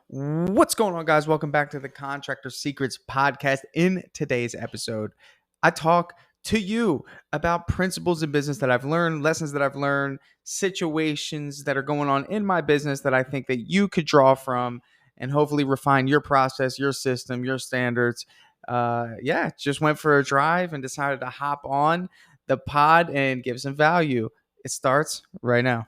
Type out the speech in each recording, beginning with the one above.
What's going on, guys? Welcome back to the Contractor Secrets podcast. In today's episode, I talk to you about principles in business that I've learned, lessons that I've learned, situations that are going on in my business that I think that you could draw from and hopefully refine your process, your system, your standards. Just went for a drive and decided to hop on the pod and give some value. It starts right now.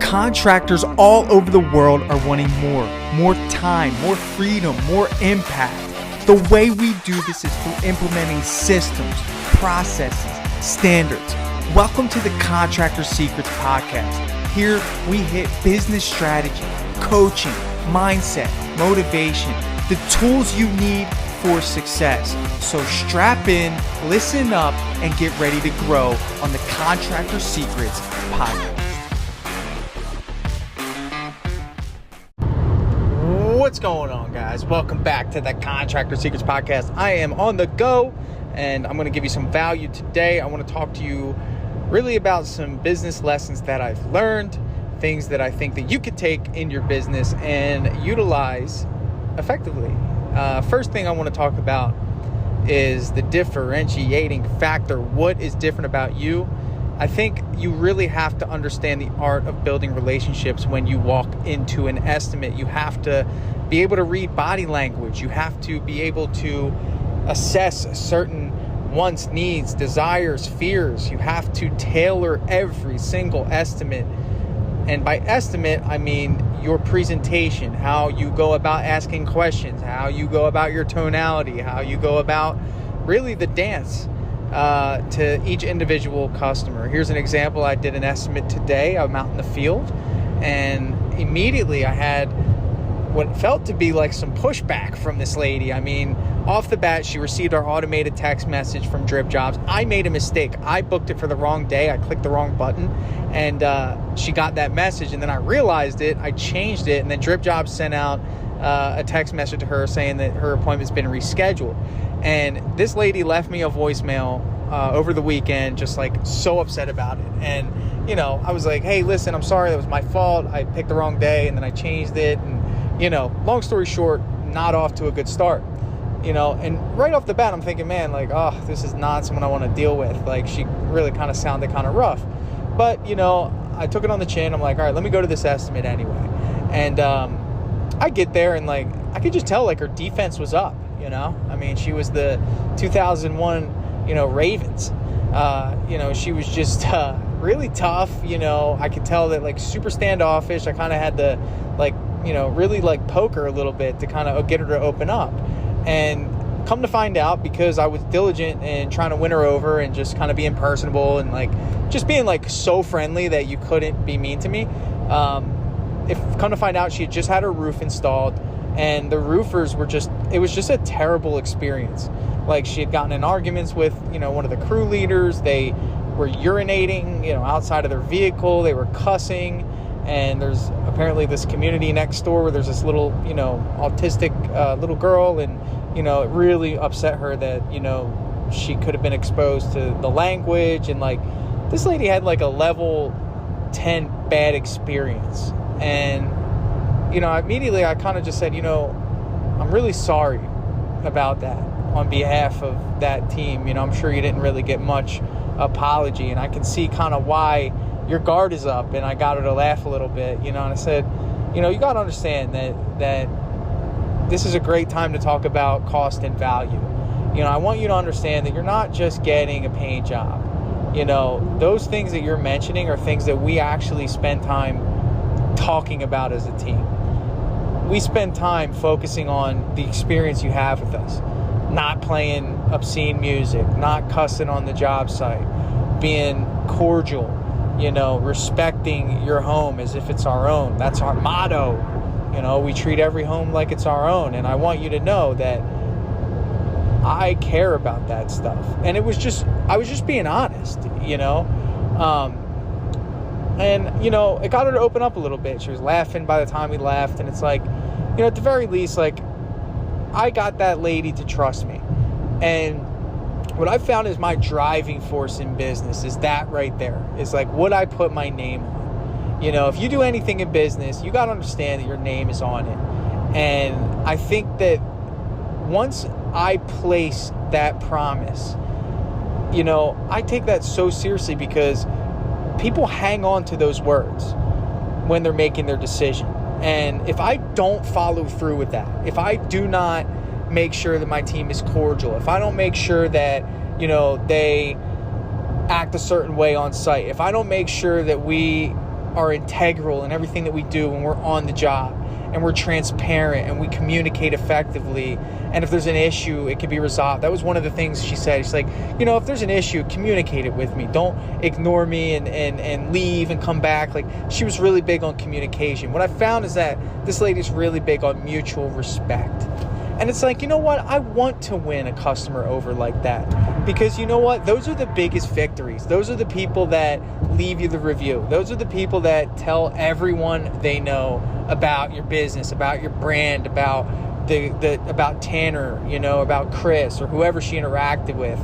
Contractors all over the world are wanting more time, more freedom, more impact. The way we do this is through implementing systems, processes, standards. Welcome to the Contractor Secrets podcast. Here we hit business strategy, coaching, mindset, motivation, the tools you need for success. So strap in, listen up, and get ready to grow on the Contractor Secrets podcast. What's going on, guys? Welcome back to the Contractor Secrets podcast. I am on the go, and I'm going to give you some value today. I want to talk to you really about some business lessons that I've learned, things that I think that you could take in your business and utilize effectively. First thing I want to talk about is the differentiating factor. What is different about you? I think you really have to understand the art of building relationships when you walk into an estimate. You have to be able to read body language. You have to be able to assess certain wants, needs, desires, fears. You have to tailor every single estimate. And by estimate, I mean your presentation, how you go about asking questions, how you go about your tonality, how you go about really the dance to each individual customer. Here's an example. I did an estimate today. I'm out in the field, and immediately I had what felt to be like some pushback from this lady. I mean, off the bat, she received our automated text message from Dripjobs. I made a mistake. I booked it for the wrong day. I clicked the wrong button, and she got that message, and then I realized it. I changed it, and then Dripjobs sent out a text message to her saying that her appointment's been rescheduled. And this lady left me a voicemail over the weekend, just like so upset about it. And, I was like, hey, listen, I'm sorry. That was my fault. I picked the wrong day, and then I changed it. And, long story short, not off to a good start. And right off the bat, I'm thinking, man, like, oh, this is not someone I want to deal with. Like, she really kind of sounded kind of rough. But, I took it on the chin. I'm like, all right, let me go to this estimate anyway. And I get there, and, like, I could just tell, like, her defense was up, I mean, she was the 2001, Ravens. She was just really tough. I could tell that, like, super standoffish. I kind of had to, like, really, like, poke her a little bit to kind of get her to open up. And come to find out, because I was diligent in trying to win her over and just kind of being personable and, like, just being, like, so friendly that you couldn't be mean to me. Come to find out, she had just had her roof installed, and the roofers it was just a terrible experience. Like, she had gotten in arguments with, one of the crew leaders. They were urinating, outside of their vehicle. They were cussing. And there's apparently this community next door where there's this little, autistic little girl. And, it really upset her that, she could have been exposed to the language. And, like, this lady had, like, a level 10 bad experience. And, immediately I kind of just said, I'm really sorry about that on behalf of that team. I'm sure you didn't really get much apology, and I can see kind of why your guard is up. And I got her to laugh a little bit, and I said, you got to understand that this is a great time to talk about cost and value. I want you to understand that you're not just getting a paint job. Those things that you're mentioning are things that we actually spend time talking about as a team. We spend time focusing on the experience you have with us, not playing obscene music, not cussing on the job site, being cordial, respecting your home as if it's our own. That's our motto. We treat every home like it's our own. And I want you to know that I care about that stuff. And I was just being honest, And, it got her to open up a little bit. She was laughing by the time we left. And it's like, at the very least, like, I got that lady to trust me. And what I found is my driving force in business is that right there. Is like what I put my name on. If you do anything in business, you got to understand that your name is on it. And I think that once I place that promise, I take that so seriously, because people hang on to those words when they're making their decision. And if I don't follow through with that, if I do not make sure that my team is cordial, if I don't make sure that, they act a certain way on site, if I don't make sure that we are integral in everything that we do when we're on the job, and we're transparent and we communicate effectively, and if there's an issue, it can be resolved. That was one of the things she said. She's like, if there's an issue, communicate it with me. Don't ignore me and leave and come back. Like, she was really big on communication. What I found is that this lady's really big on mutual respect. And it's like, I want to win a customer over like that, because those are the biggest victories. Those are the people that leave you the review. Those are the people that tell everyone they know about your business, about your brand, about about Tanner, about Chris, or whoever she interacted with.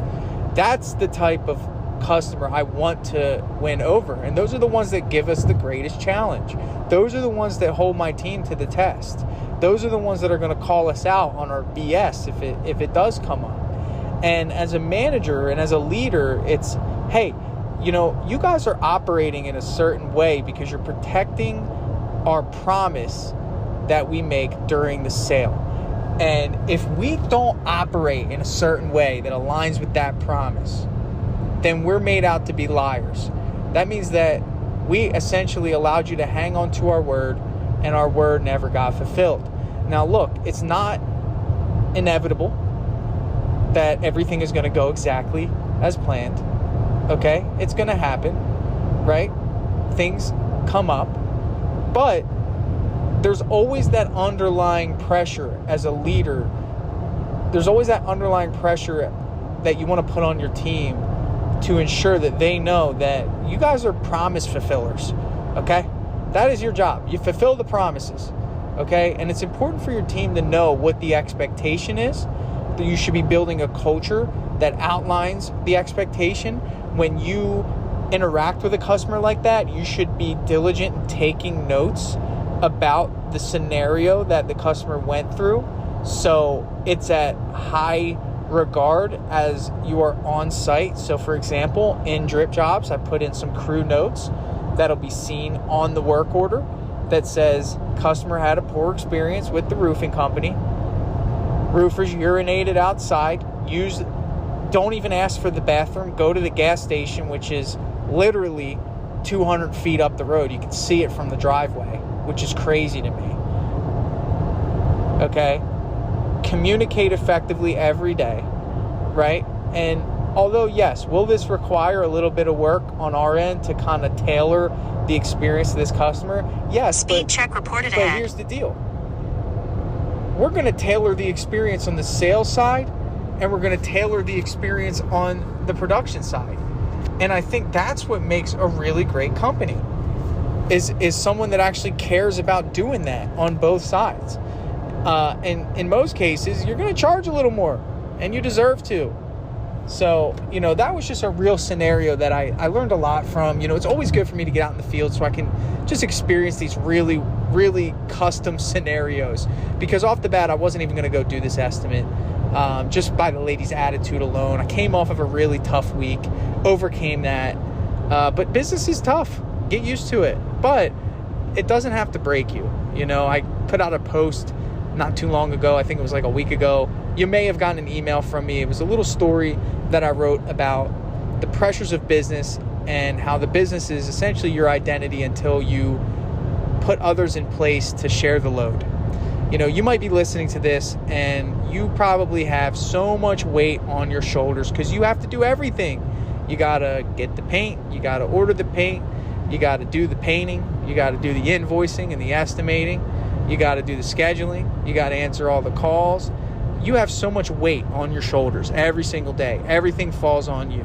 That's the type of customer I want to win over. And those are the ones that give us the greatest challenge. Those are the ones that hold my team to the test. Those are the ones that are going to call us out on our BS if it does come up. And as a manager and as a leader, it's, hey, you guys are operating in a certain way because you're protecting our promise that we make during the sale. And if we don't operate in a certain way that aligns with that promise, then we're made out to be liars. That means that we essentially allowed you to hang on to our word, and our word never got fulfilled. Now look, it's not inevitable that everything is going to go exactly as planned. Okay? It's going to happen, right? Things come up. But there's always that underlying pressure as a leader. There's always that underlying pressure that you want to put on your team to ensure that they know that you guys are promise fulfillers. Okay? That is your job. You fulfill the promises. Okay? And it's important for your team to know what the expectation is. That you should be building a culture that outlines the expectation. When you interact with a customer like that, you should be diligent in taking notes about the scenario that the customer went through, so it's at high regard as you are on site. So for example, in Dripjobs, I put in some crew notes that'll be seen on the work order that says customer had a poor experience with the roofing company. Roofers urinated outside. Don't even ask for the bathroom. Go to the gas station, which is literally 200 feet up the road. You can see it from the driveway, which is crazy to me. Okay? Communicate effectively every day, right? And although, yes, will this require a little bit of work on our end to kind of tailor the experience to this customer? Yes. Speed check reported but ahead. Here's the deal. We're going to tailor the experience on the sales side, and we're going to tailor the experience on the production side. And I think that's what makes a really great company, is someone that actually cares about doing that on both sides. And in most cases, you're going to charge a little more, and you deserve to. So, that was just a real scenario that I learned a lot from. It's always good for me to get out in the field so I can just experience these really, really custom scenarios. Because off the bat, I wasn't even going to go do this estimate. Just by the lady's attitude alone. I came off of a really tough week, overcame that. But business is tough. Get used to it. But it doesn't have to break you. I put out a post not too long ago. I think it was like a week ago. You may have gotten an email from me. It was a little story that I wrote about the pressures of business and how the business is essentially your identity until you put others in place to share the load. You might be listening to this and you probably have so much weight on your shoulders because you have to do everything. You got to get the paint. You got to order the paint. You got to do the painting. You got to do the invoicing and the estimating. You got to do the scheduling. You got to answer all the calls. You have so much weight on your shoulders every single day. Everything falls on you.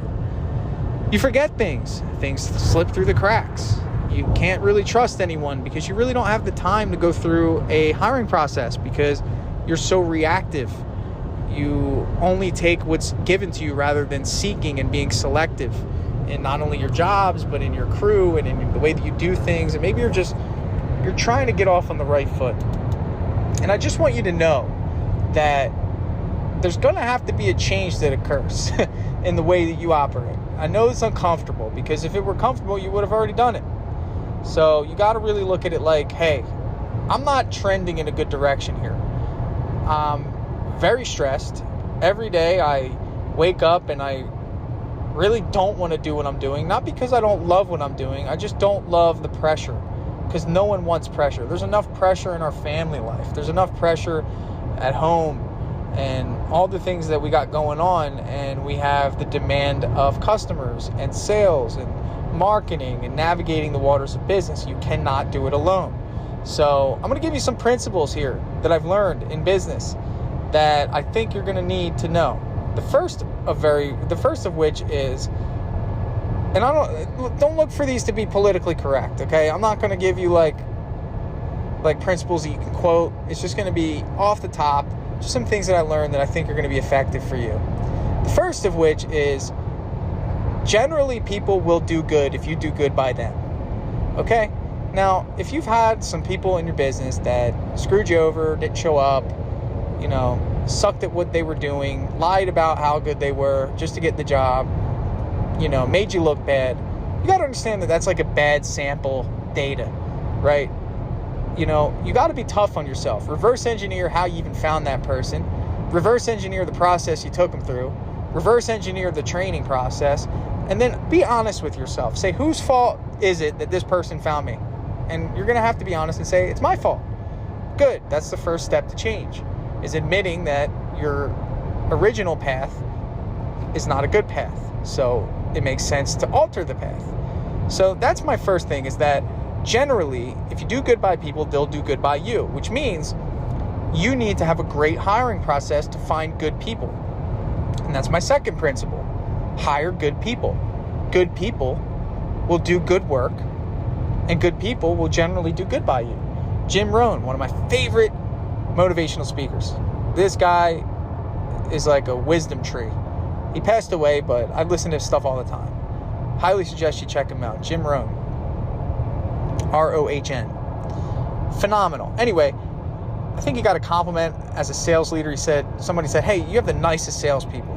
You forget things. Things slip through the cracks. You can't really trust anyone because you really don't have the time to go through a hiring process because you're so reactive. You only take what's given to you rather than seeking and being selective in not only your jobs, but in your crew and in the way that you do things. And maybe you're trying to get off on the right foot. And I just want you to know that there's going to have to be a change that occurs in the way that you operate. I know it's uncomfortable, because if it were comfortable, you would have already done it. So you got to really look at it like, hey, I'm not trending in a good direction here. I'm very stressed. Every day I wake up and I really don't want to do what I'm doing. Not because I don't love what I'm doing. I just don't love the pressure, because no one wants pressure. There's enough pressure in our family life. There's enough pressure at home and all the things that we got going on. And we have the demand of customers and sales and marketing and navigating the waters of business. You cannot do it alone. So I'm going to give you some principles here that I've learned in business that I think you're going to need to know. The first of which is, and don't look for these to be politically correct, okay? I'm not going to give you like principles that you can quote. It's just going to be off the top, just some things that I learned that I think are going to be effective for you. The first of which is, generally people will do good if you do good by them, okay? Now, if you've had some people in your business that screwed you over, didn't show up, sucked at what they were doing, lied about how good they were just to get the job, made you look bad, you got to understand that that's like a bad sample data, right? You got to be tough on yourself. Reverse engineer how you even found that person. Reverse engineer the process you took them through. Reverse engineer the training process. And then be honest with yourself. Say, whose fault is it that this person found me? And you're going to have to be honest and say, it's my fault. Good. That's the first step to change, is admitting that your original path is not a good path. So it makes sense to alter the path. So that's my first thing, is that generally, if you do good by people, they'll do good by you, which means you need to have a great hiring process to find good people. And that's my second principle. Hire good people. Good people will do good work, and good people will generally do good by you. Jim Rohn, one of my favorite motivational speakers. This guy is like a wisdom tree. He passed away, but I listen to his stuff all the time. Highly suggest you check him out. Jim Rohn. R-O-H-N. Phenomenal. Anyway, I think he got a compliment as a sales leader. Somebody said, hey, you have the nicest salespeople.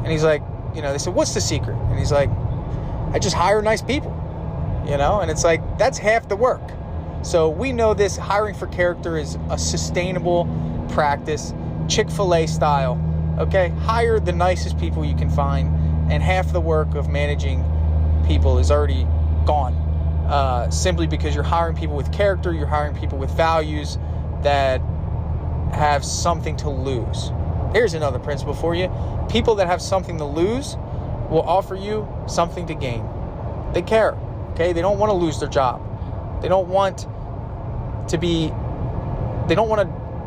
And he's like, they said, what's the secret? And he's like, I just hire nice people, and it's like, that's half the work. So we know this hiring for character is a sustainable practice, Chick-fil-A style, okay? Hire the nicest people you can find, and half the work of managing people is already gone. Simply because you're hiring people with character, you're hiring people with values that have something to lose. Here's another principle for you. People that have something to lose will offer you something to gain. They care, okay? They don't want to lose their job. They don't want to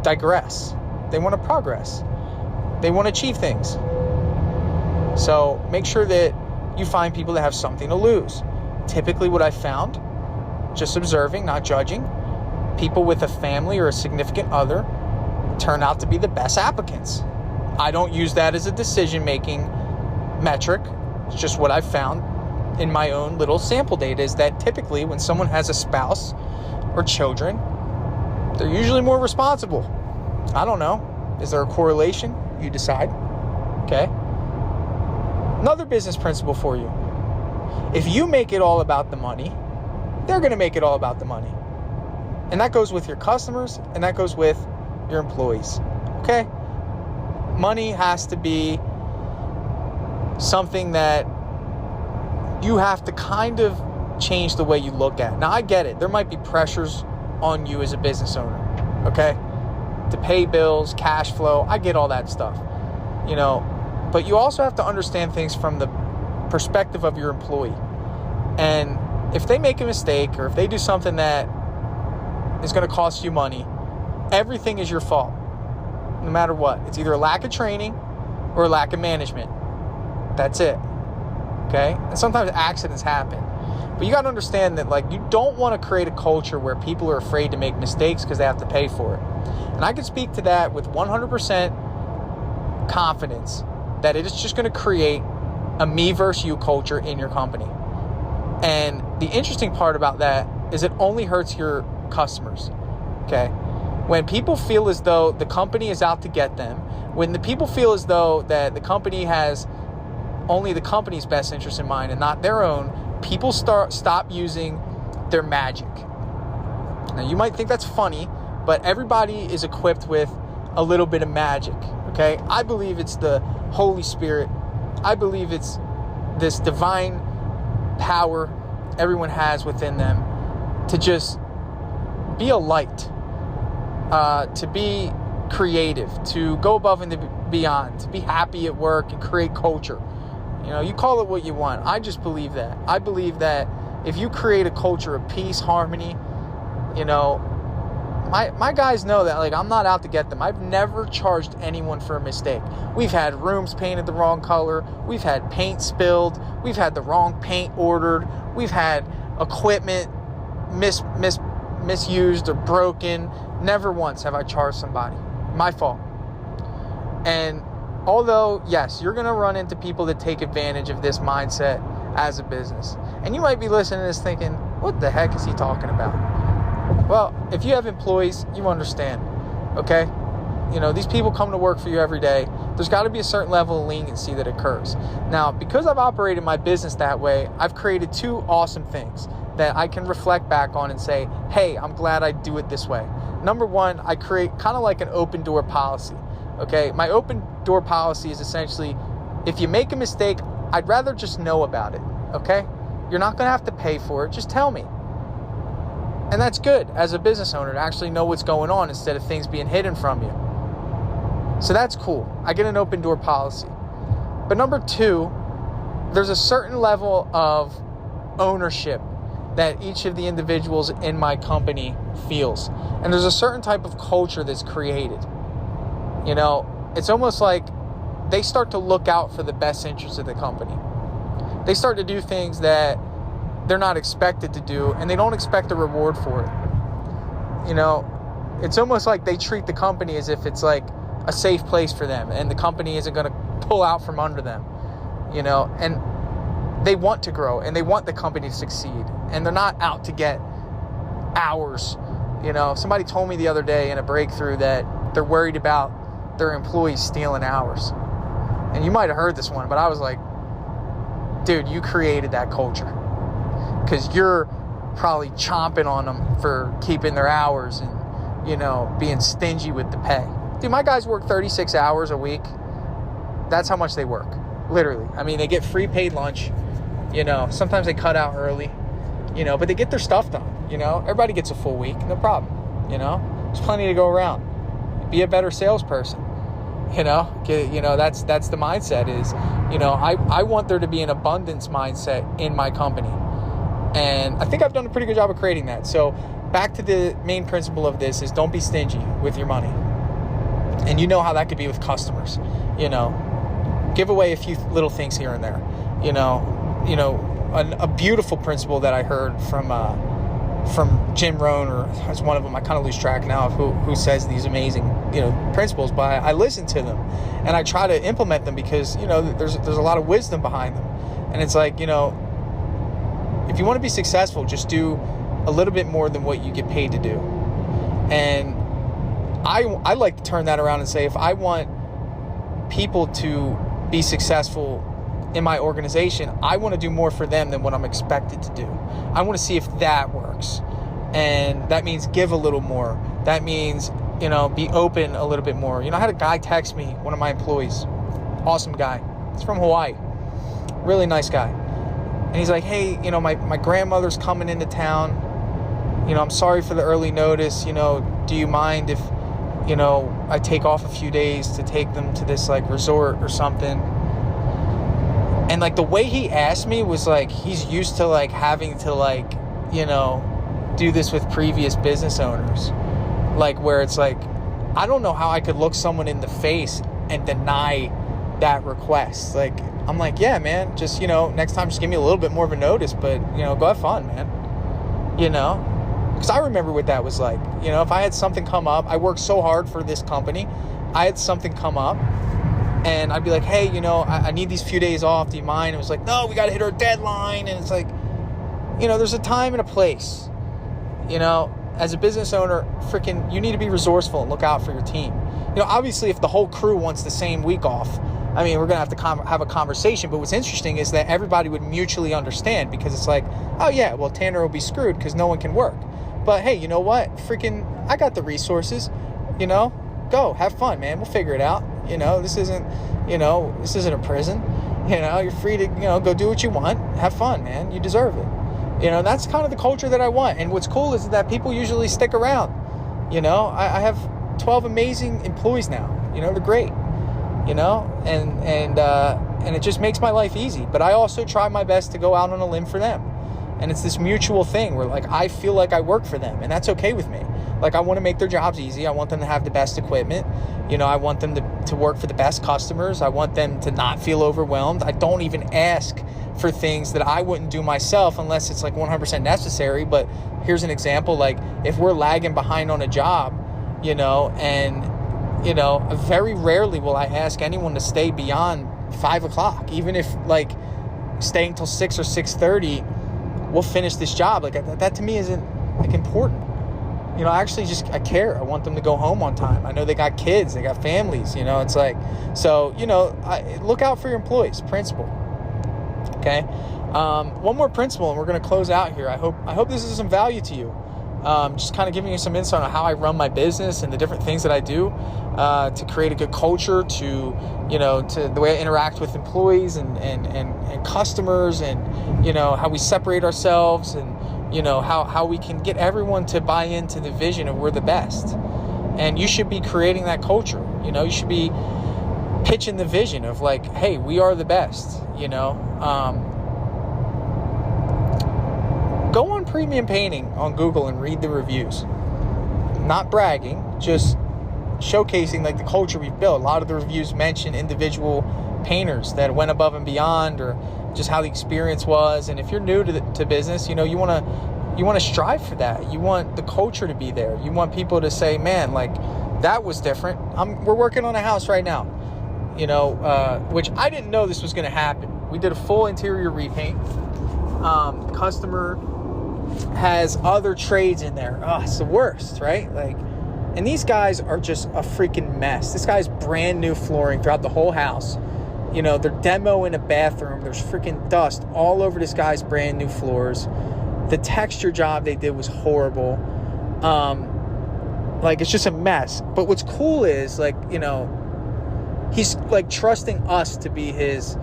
digress. They want to progress. They want to achieve things. So make sure that you find people that have something to lose. Typically what I found, just observing, not judging, people with a family or a significant other turn out to be the best applicants. I don't use that as a decision-making metric. It's just what I've found in my own little sample data, is that typically when someone has a spouse or children, they're usually more responsible. I don't know. Is there a correlation? You decide. Okay. Another business principle for you. If you make it all about the money, they're going to make it all about the money. And that goes with your customers, and that goes with your employees. Okay? Money has to be something that you have to kind of change the way you look at. Now, I get it. There might be pressures on you as a business owner, okay? To pay bills, cash flow. I get all that stuff, But you also have to understand things from the perspective of your employee. And if they make a mistake, or if they do something that is going to cost you money, everything is your fault. No matter what. It's either a lack of training or a lack of management. That's it. Okay? And sometimes accidents happen. But you got to understand that, you don't want to create a culture where people are afraid to make mistakes because they have to pay for it. And I can speak to that with 100% confidence that it is just going to create a me versus you culture in your company. And the interesting part about that is it only hurts your customers, okay? When people feel as though the company is out to get them, when the people feel as though that the company has only the company's best interest in mind and not their own, people stop using their magic. Now, you might think that's funny, but everybody is equipped with a little bit of magic, okay? I believe it's the Holy Spirit. I believe it's this divine power everyone has within them to just be a light, to be creative, to go above and beyond, to be happy at work and create culture. You know, you call it what you want. I just believe that. I believe that if you create a culture of peace, harmony, you know, my guys know that, like, I'm not out to get them. I've never charged anyone for a mistake. We've had rooms painted the wrong color. We've had paint spilled. We've had the wrong paint ordered. We've had equipment misused or broken. Never once have I charged somebody. My fault. And although, yes, you're going to run into people that take advantage of this mindset as a business. And you might be listening to this thinking, what the heck is he talking about? Well, if you have employees, you understand, okay? You know, these people come to work for you every day. There's got to be a certain level of leniency that occurs. Now, because I've operated my business that way, I've created two awesome things that I can reflect back on and say, hey, I'm glad I do it this way. Number one, I create kind of like an open door policy, okay? My open door policy is essentially, if you make a mistake, I'd rather just know about it, okay? You're not going to have to pay for it. Just tell me. And that's good as a business owner to actually know what's going on instead of things being hidden from you. So that's cool. I get an open door policy. But number two, there's a certain level of ownership that each of the individuals in my company feels. And there's a certain type of culture that's created. You know, it's almost like they start to look out for the best interests of the company. They start to do things that they're not expected to do, and they don't expect a reward for it. You know, it's almost like they treat the company as if it's like a safe place for them, and the company isn't going to pull out from under them, you know, and they want to grow, and they want the company to succeed, and they're not out to get hours. You know, somebody told me the other day in a breakthrough that they're worried about their employees stealing hours. And you might have heard this one, but I was like, dude, you created that culture. Because you're probably chomping on them for keeping their hours and, you know, being stingy with the pay. Dude, my guys work 36 hours a week. That's how much they work, literally. I mean, they get free paid lunch, you know. Sometimes they cut out early, you know, but they get their stuff done, you know. Everybody gets a full week, no problem, you know. There's plenty to go around. Be a better salesperson, you know. That's the mindset is, you know, I want there to be an abundance mindset in my company. And I think I've done a pretty good job of creating that. So back to the main principle of this is don't be stingy with your money. And you know how that could be with customers. You know, give away a few little things here and there. You know, a beautiful principle that I heard from Jim Rohn, or as one of them, I kind of lose track now of who says these amazing, you know, principles, but I listen to them and I try to implement them because, you know, there's a lot of wisdom behind them. And it's like, you know, if you want to be successful, just do a little bit more than what you get paid to do. And I like to turn that around and say, if I want people to be successful in my organization, I want to do more for them than what I'm expected to do. I want to see if that works. And that means give a little more. That means, you know, be open a little bit more. You know, I had a guy text me, one of my employees, awesome guy. He's from Hawaii, really nice guy. And he's like, hey, you know, my grandmother's coming into town. You know, I'm sorry for the early notice. You know, do you mind if, you know, I take off a few days to take them to this, like, resort or something? And, like, the way he asked me was, like, he's used to, like, having to, like, you know, do this with previous business owners. Like, where it's like, I don't know how I could look someone in the face and deny that request. Like, I'm like, yeah, man, just, you know, next time just give me a little bit more of a notice, but, you know, go have fun, man. You know? Because I remember what that was like. You know, if I had something come up, I worked so hard for this company. I had something come up And I'd be like, hey, I need these few days off. Do you mind? It was like, no, we got to hit our deadline. And it's like, there's a time and a place. As a business owner, you need to be resourceful and look out for your team. Obviously, if the whole crew wants the same week off, we're going to have to have a conversation. But what's interesting is that everybody would mutually understand, because it's like, oh, yeah, well, Tanner will be screwed because no one can work. But, hey, you know what? I got the resources, Go, have fun, man. We'll figure it out. This isn't a prison. You're free to, go do what you want. Have fun, man. You deserve it. That's kind of the culture that I want. And what's cool is that people usually stick around. I have 12 amazing employees now. They're great. And it just makes my life easy. But I also try my best to go out on a limb for them. And it's this mutual thing where, like, I feel like I work for them, and that's okay with me. Like, I want to make their jobs easy. I want them to have the best equipment. I want them to work for the best customers. I want them to not feel overwhelmed. I don't even ask for things that I wouldn't do myself unless it's like 100% necessary. But here's an example. Like, if we're lagging behind on a job, very rarely will I ask anyone to stay beyond 5 o'clock, even if, like, staying till 6 or 6:30, we'll finish this job. Like, that to me isn't, like, important. I care. I want them to go home on time. I know they got kids, they got families, it's like, so, look out for your employees, principle. Okay. One more principle, and we're going to close out here. I hope this is some value to you. Just kind of giving you some insight on how I run my business and the different things that I do, to create a good culture, to the way I interact with employees and customers, and, how we separate ourselves, and, how we can get everyone to buy into the vision of we're the best. And you should be creating that culture. You should be pitching the vision of, like, hey, we are the best. Go on Premium Painting on Google and read the reviews. Not bragging, just showcasing, like, the culture we've built. A lot of the reviews mention individual painters that went above and beyond, or just how the experience was. And if you're new to business, you want to strive for that. You want the culture to be there. You want people to say, man, like, that was different. We're working on a house right now, which I didn't know this was going to happen. We did a full interior repaint. Customer has other trades in there. Oh, it's the worst, right? Like, and these guys are just a freaking mess. This guy's brand new flooring throughout the whole house. They're demoing a bathroom. There's freaking dust all over this guy's brand new floors. The texture job they did was horrible. It's just a mess. But what's cool is, like, he's, like, trusting us to be his,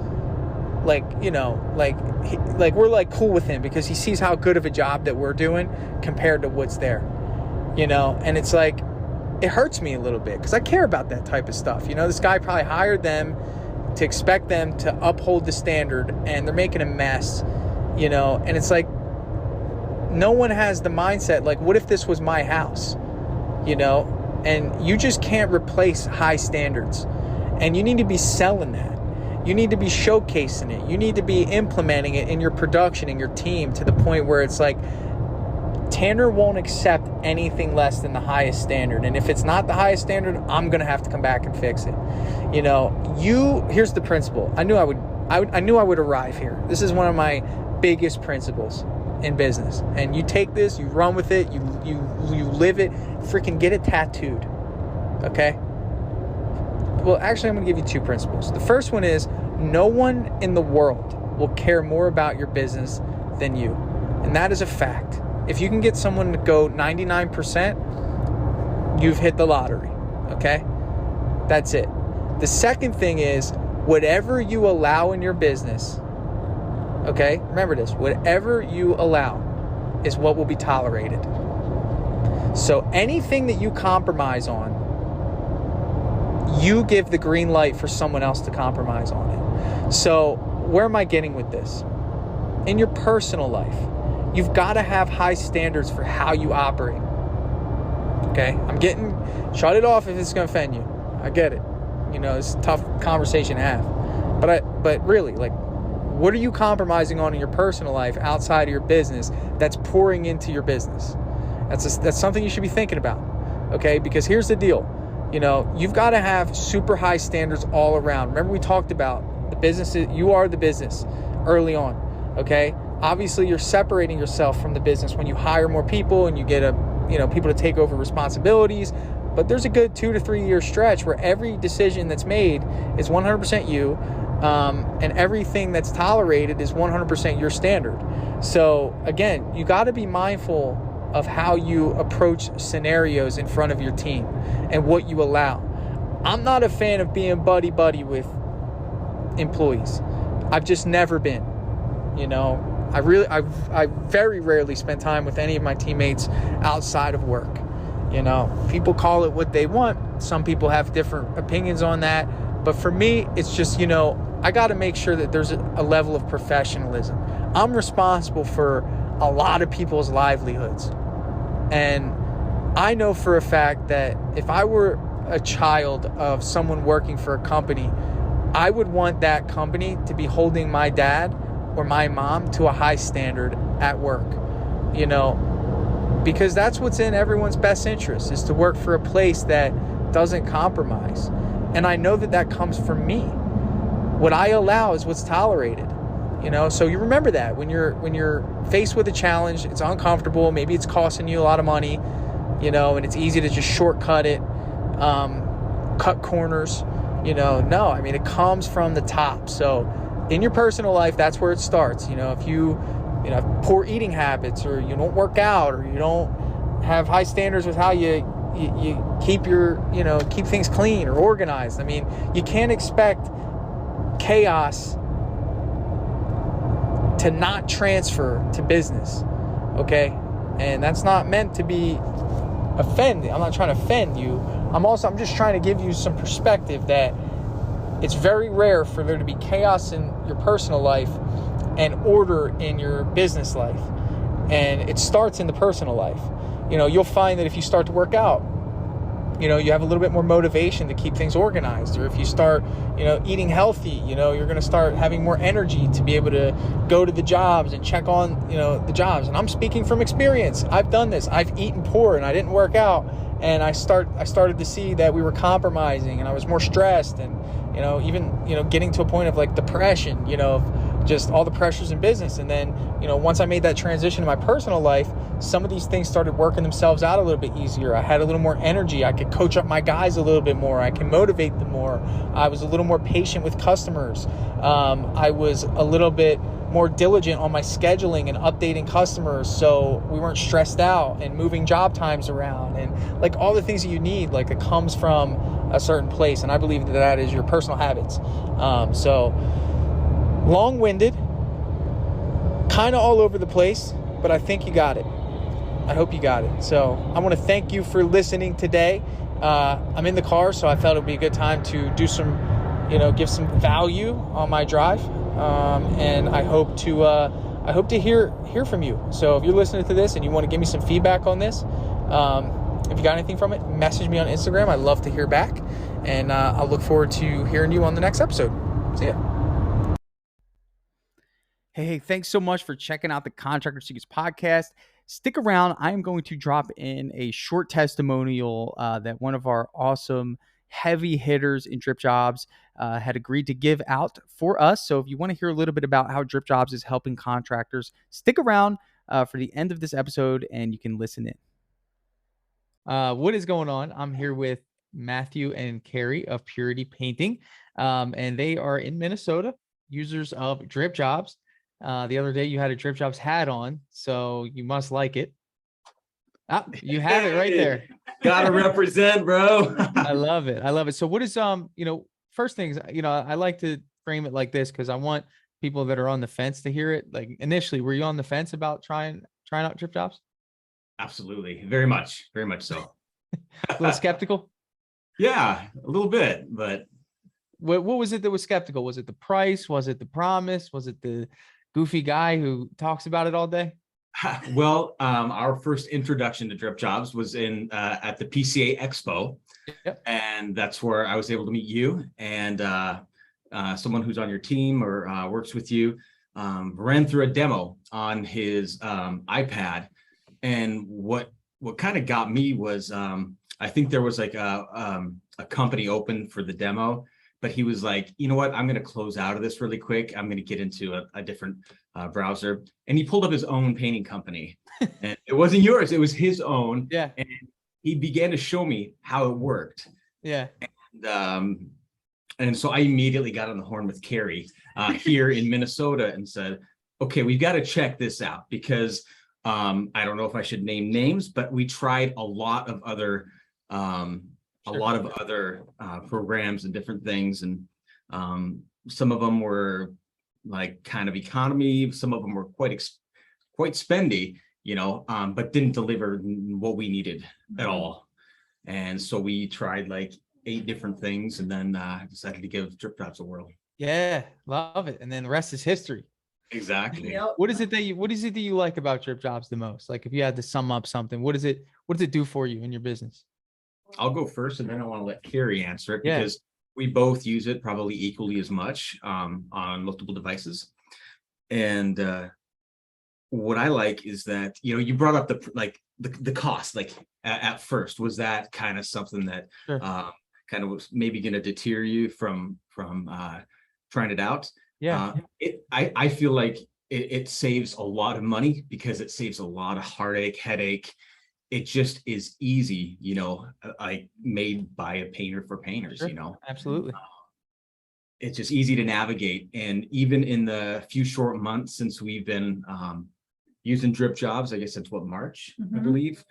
like, we're, like, cool with him because he sees how good of a job that we're doing compared to what's there, and it's like, it hurts me a little bit because I care about that type of stuff. This guy probably hired them to expect them to uphold the standard, and they're making a mess, and it's like, no one has the mindset, like, what if this was my house, and you just can't replace high standards, and you need to be selling that. You need to be showcasing it. You need to be implementing it in your production, in your team, to the point where it's like, Tanner won't accept anything less than the highest standard. And if it's not the highest standard, I'm going to have to come back and fix it. Here's the principle. I knew I would arrive here. This is one of my biggest principles in business. And you take this, you run with it, you live it, freaking get it tattooed. Okay? Well, actually, I'm going to give you two principles. The first one is, no one in the world will care more about your business than you. And that is a fact. If you can get someone to go 99%, you've hit the lottery. Okay? That's it. The second thing is, whatever you allow in your business, okay? Remember this. Whatever you allow is what will be tolerated. So anything that you compromise on, you give the green light for someone else to compromise on it. So where am I getting with this? In your personal life, you've got to have high standards for how you operate. Okay? Shut it off if it's going to offend you. I get it. It's a tough conversation to have. But really, like, what are you compromising on in your personal life outside of your business that's pouring into your business? That's something you should be thinking about. Okay? Because here's the deal. You've got to have super high standards all around. Remember we talked about the business, you are the business early on, okay? Obviously you're separating yourself from the business when you hire more people and you get people to take over responsibilities, but there's a good 2 to 3 year stretch where every decision that's made is 100% you, and everything that's tolerated is 100% your standard. So again, you got to be mindful of how you approach scenarios in front of your team and what you allow. I'm not a fan of being buddy-buddy with employees. I've just never been. I very rarely spend time with any of my teammates outside of work. People call it what they want. Some people have different opinions on that. But for me, it's just, I got to make sure that there's a level of professionalism. I'm responsible for a lot of people's livelihoods. And I know for a fact that if I were a child of someone working for a company, I would want that company to be holding my dad or my mom to a high standard at work, because that's what's in everyone's best interest, is to work for a place that doesn't compromise. And I know that comes from me. What I allow is what's tolerated. So you remember that when you're faced with a challenge, it's uncomfortable, maybe it's costing you a lot of money, and it's easy to just shortcut it, cut corners, no, it comes from the top. So in your personal life, that's where it starts. If you have poor eating habits, or you don't work out, or you don't have high standards with how you keep keep things clean or organized. You can't expect chaos to not transfer to business, okay? And that's not meant to be offending. I'm not trying to offend you. I'm just trying to give you some perspective that it's very rare for there to be chaos in your personal life and order in your business life. And it starts in the personal life. You'll find that if you start to work out, you have a little bit more motivation to keep things organized. Or if you start, eating healthy, you're going to start having more energy to be able to go to the jobs and check on, the jobs. And I'm speaking from experience. I've done this. I've eaten poor and I didn't work out. And I started to see that we were compromising, and I was more stressed, and, even, getting to a point of like depression, of just all the pressures in business. And then, once I made that transition in my personal life, some of these things started working themselves out a little bit easier. I had a little more energy. I could coach up my guys a little bit more. I can motivate them more. I was a little more patient with customers. I was a little bit more diligent on my scheduling and updating customers, so we weren't stressed out and moving job times around, and like all the things that you need, like it comes from a certain place. And I believe that is your personal habits. So long-winded, kind of all over the place, but I think you got it. I hope you got it. So I want to thank you for listening today. I'm in the car, so I felt it would be a good time to do some, give some value on my drive. And I hope to hear from you. So if you're listening to this and you want to give me some feedback on this, if you got anything from it, message me on Instagram. I'd love to hear back, and I'll look forward to hearing you on the next episode. See ya. Hey, thanks so much for checking out the Contractor Secrets podcast. Stick around. I am going to drop in a short testimonial that one of our awesome heavy hitters in Dripjobs had agreed to give out for us. So if you want to hear a little bit about how Dripjobs is helping contractors, stick around for the end of this episode and you can listen in. What is going on? I'm here with Matthew and Carrie of Purity Painting, and they are in Minnesota, users of Dripjobs. The other day you had a Dripjobs hat on, so you must like it. Ah, you have it right there. Gotta represent, bro. I love it. I love it. So what is, first things, I like to frame it like this because I want people that are on the fence to hear it. Like initially, were you on the fence about trying out Dripjobs? Absolutely. Very much so. A little skeptical? Yeah, a little bit, but. What was it that was skeptical? Was it the price? Was it the promise? Was it the goofy guy who talks about it all day? Well, our first introduction to Dripjobs was at the PCA Expo. Yep. And that's where I was able to meet you and someone who's on your team or works with you, ran through a demo on his iPad. And what kind of got me was I think there was like a company open for the demo, but he was like, you know what, I'm going to close out of this really quick. I'm going to get into a different browser. And he pulled up his own painting company. And it wasn't yours, it was his own. Yeah. And he began to show me how it worked. Yeah. And so I immediately got on the horn with Carrie here in Minnesota and said, okay, we've got to check this out, because I don't know if I should name names, but we tried a lot of other programs and different things. And some of them were like kind of economy. Some of them were quite spendy, but didn't deliver what we needed at all. And so we tried like 8 different things, and then decided to give Dripjobs a whirl. Yeah, love it. And then the rest is history. Exactly. Yep. What is it that you like about Dripjobs the most? Like, if you had to sum up something, what does it do for you in your business? I'll go first, and then I want to let Carrie answer it, Yeah. because we both use it probably equally as much on multiple devices. And what I like is that, you brought up the cost, like at first, was that kind of something that Sure. kind of was maybe going to deter you from trying it out? Yeah. I feel like it saves a lot of money, because it saves a lot of headache. It just is easy, like made by a painter for painters. Sure. Absolutely. It's just easy to navigate. And even in the few short months since we've been using Dripjobs, I guess since March, I believe,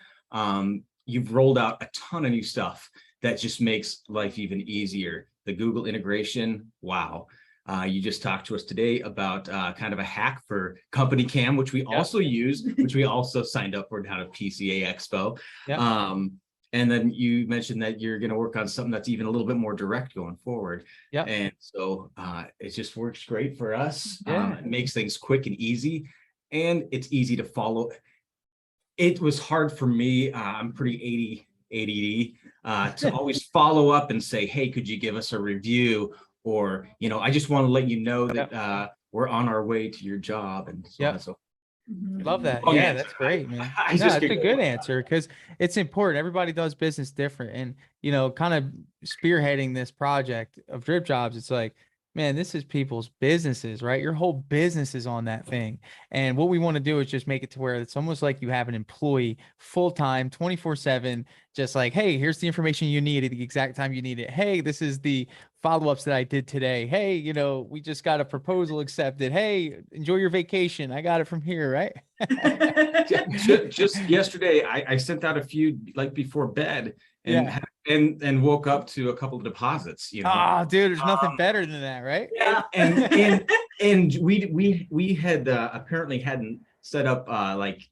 you've rolled out a ton of new stuff that just makes life even easier. The Google integration, wow. You just talked to us today about kind of a hack for Company Cam, which we also use, which we also signed up for down at PCA Expo. And then you mentioned that you're going to work on something that's even a little bit more direct going forward. Yeah. And so it just works great for us. Yeah. It makes things quick and easy, and it's easy to follow. It was hard for me. I'm pretty ADD to always follow up and say, hey, could you give us a review? Or, I just want to let you know that we're on our way to your job. And so on and so. Love that. Long Yeah, answer. that's great, man. It's a good answer, because it's important. Everybody does business different. And, kind of spearheading this project of Dripjobs, it's like, man, this is people's businesses, right? Your whole business is on that thing. And what we want to do is just make it to where it's almost like you have an employee full-time, 24/7, just like, hey, here's the information you need at the exact time you need it. Hey, this is the follow-ups that I did today. Hey, we just got a proposal accepted. Hey, enjoy your vacation. I got it from here, right? just yesterday, I sent out a few like before bed, and woke up to a couple of deposits. Oh, dude, there's nothing better than that, right? Yeah. And we had apparently hadn't set up like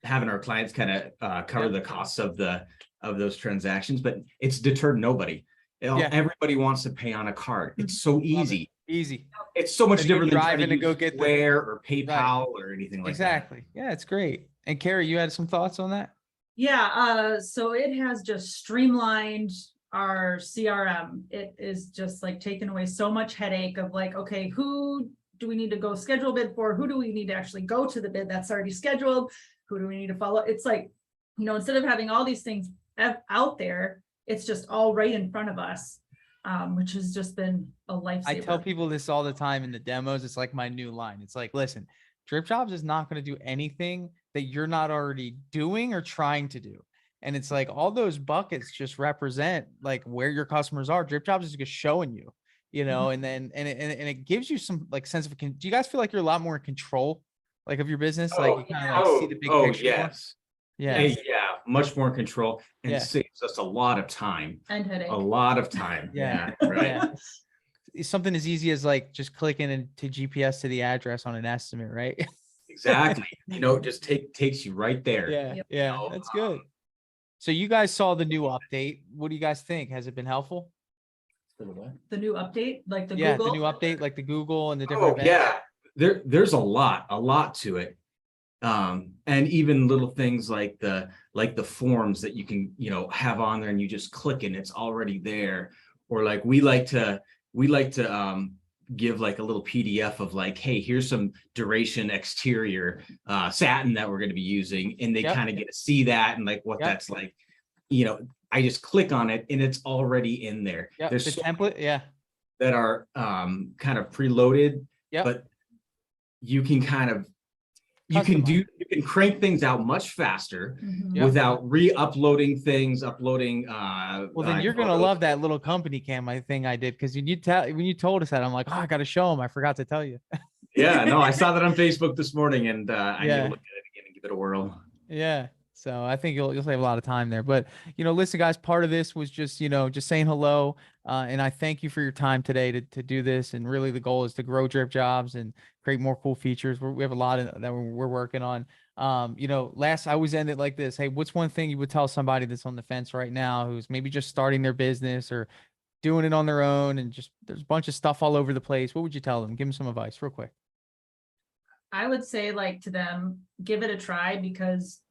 having our clients kind of cover the costs of those transactions, but it's deterred nobody. Everybody wants to pay on a card. It's so easy. Easy. It's so much different than driving trying to go get Square or PayPal or anything like that. Exactly. Yeah, it's great. And Carrie, you had some thoughts on that? Yeah, so it has just streamlined our CRM. It is just like taken away so much headache of like, okay, who do we need to go schedule a bid for? Who do we need to actually go to the bid that's already scheduled? Who do we need to follow? It's like, instead of having all these things out there, it's just all right in front of us, which has just been a lifesaver. I tell people this all the time in the demos. It's like my new line. It's like, listen, Dripjobs is not going to do anything that you're not already doing or trying to do. And it's like all those buckets just represent like where your customers are. Dripjobs is just showing you, and then it gives you some like sense of, do you guys feel like you're a lot more in control like of your business? Like you kind of like see the big picture. Yes. Yeah, much more in control, and saves us a lot of time and headache. A lot of time. Right. Yeah. Something as easy as like just clicking into GPS to the address on an estimate, right? Exactly. Just takes you right there. Yeah. That's good. So you guys saw the new update. What do you guys think? Has it been helpful? The new update, like the Google? Google? The new update, like the Google and the different events? Yeah. There's a lot to it. And even little things like the forms that you can, have on there and you just click and it's already there. Or like we like to give like a little PDF of like, hey, here's some duration exterior satin that we're going to be using, and they kind of get to see that and like what that's like. I just click on it and it's already in there. Yeah, There's the so template. Yeah. that are kind of preloaded, Yep. but you can you Customize. can crank things out much faster Mhm. Yep. without re-uploading things, uploading Well, then you're gonna photos. love that little company cam thing I did, because when you told us that, I'm like, oh, I got to show them. I forgot to tell you. Yeah, no, I saw that on Facebook this morning, and I need to Yeah. look at it again and give it a whirl. Yeah. So I think you'll save a lot of time there. But listen, guys, part of this was just just saying hello. And I thank you for your time today to do this. And really, the goal is to grow Dripjobs and create more cool features. We have a lot that we're working on. Last I always end it like this. Hey, what's one thing you would tell somebody that's on the fence right now, who's maybe just starting their business or doing it on their own, and just there's a bunch of stuff all over the place? What would you tell them? Give them some advice real quick. I would say, like, to them, give it a try, because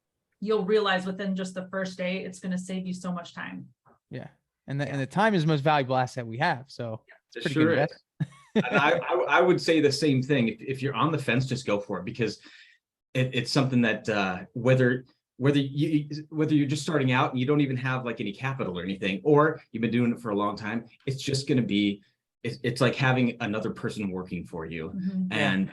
you'll realize within just the first day, it's going to save you so much time. Yeah. And the time is the most valuable asset we have. So It pretty sure good is. And I would say the same thing. If you're on the fence, just go for it, because it's something that whether you're just starting out and you don't even have like any capital or anything, or you've been doing it for a long time, it's just going to be it's like having another person working for you and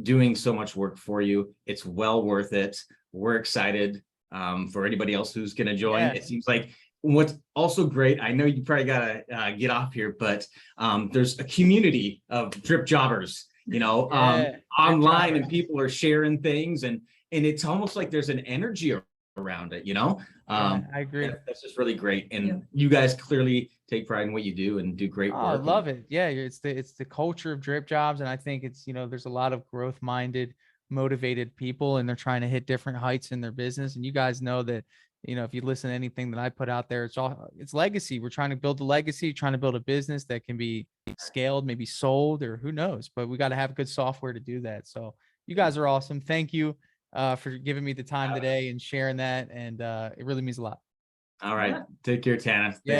doing so much work for you. It's well worth it. We're excited for anybody else who's going to join. Yeah. It seems like what's also great, I know you probably got to get off here, but there's a community of drip jobbers, online, and people are sharing things, and it's almost like there's an energy around it, I agree. That's just really great. And you guys clearly take pride in what you do and do great work. I love it. Yeah, it's the culture of Dripjobs, and I think it's there's a lot of growth minded, motivated people, and they're trying to hit different heights in their business. And you guys know that if you listen to anything that I put out there, it's legacy. We're trying to build a legacy, trying to build a business that can be scaled, maybe sold, or who knows. But we got to have good software to do that. So you guys are awesome. Thank you for giving me the time today and sharing that, and it really means a lot. All right, take care, Tana. Yeah.